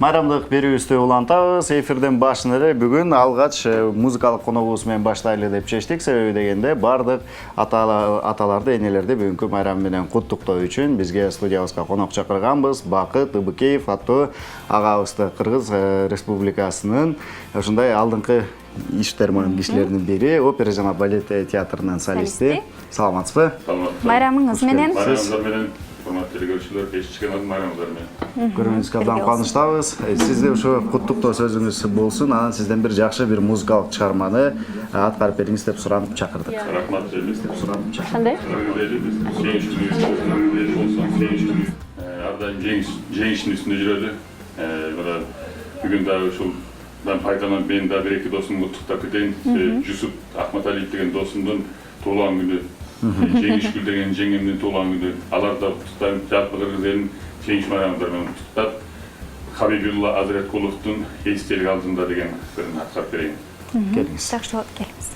Майрамдык берүүбүздү улантабыз. Эфирден башын эле бүгүн алгач музыкалык коногубуз менен баштайлы деп чечтик. Себеби дегенде бардык аталарды, энелерди бүгүнкү майрам менен куттуктоо үчүн бизге студиябызга конок чакырганбыз. Бакыт Ыбыкеев аттуу агабызды Кыргыз Республикасынын ушундай алдыңкы иштерман кишилеринин бири, опера жана балет театрынын солисти. Саламатсызбы? Майрамыңыз менен. Майрамыңыздар менен, урматтуу телекөрүүчүлөр, кечиккен майрамыңыздар менен. Көрүүңүзгө абдан кубанычтабыз. Сизде ушу куттуктоо сөзүңүз болсун, анан сизден бир жакшы бир музыкалык чыгарманы аткарып бериңиз деп суранып чакырдык. Рахмат жеңиз деп Суранып чакырдык. Кандай? Ар дайым жеңиштин үстүндө жүрөлү. Мына бүгүн дагы ушул мен пайдаланып мен да бир эки досумду куттуктап кетейин. Жусуп Ахматалиев деген досумдун туулган күнү. Жеңишгүл деген жеңемдин туулган күнү. Аларды куттуктайм. Жалпы кыргыз элин жеңиш майрамдар менен куттуктап, Хабибулла Азыреткуловдун эстелик алдында деген бирин аткарып берейин. Келиңиз. Жакшы болот, келиңиз.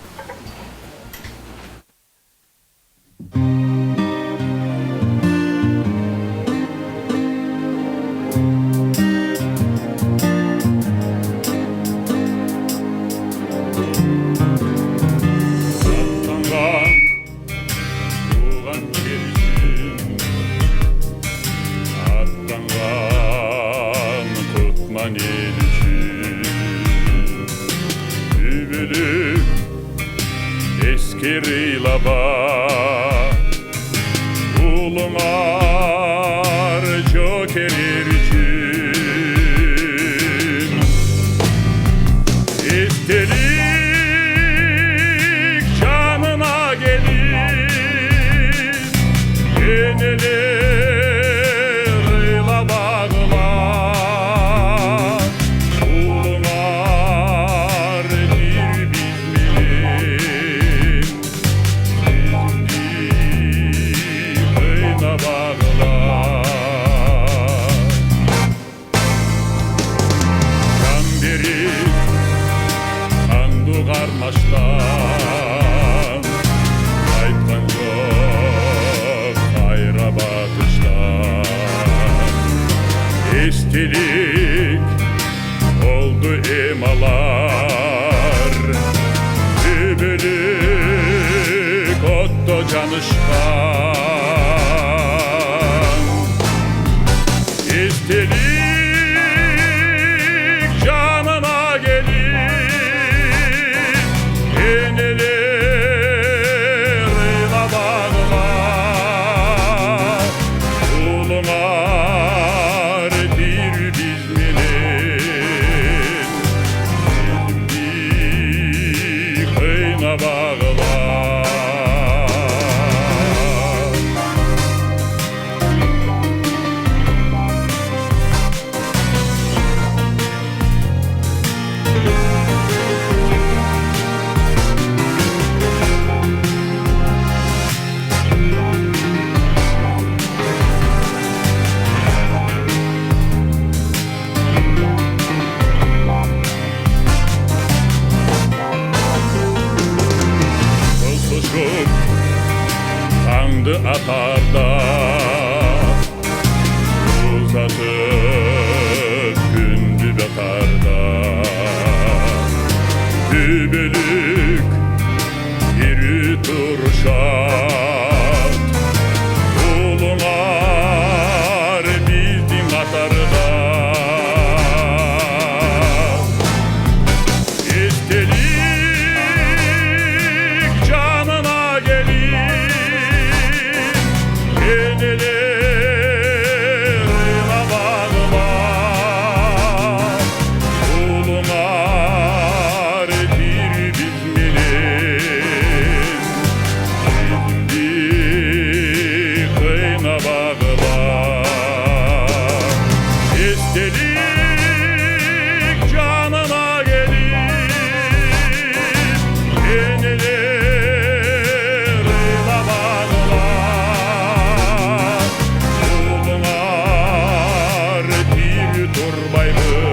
Turbaylı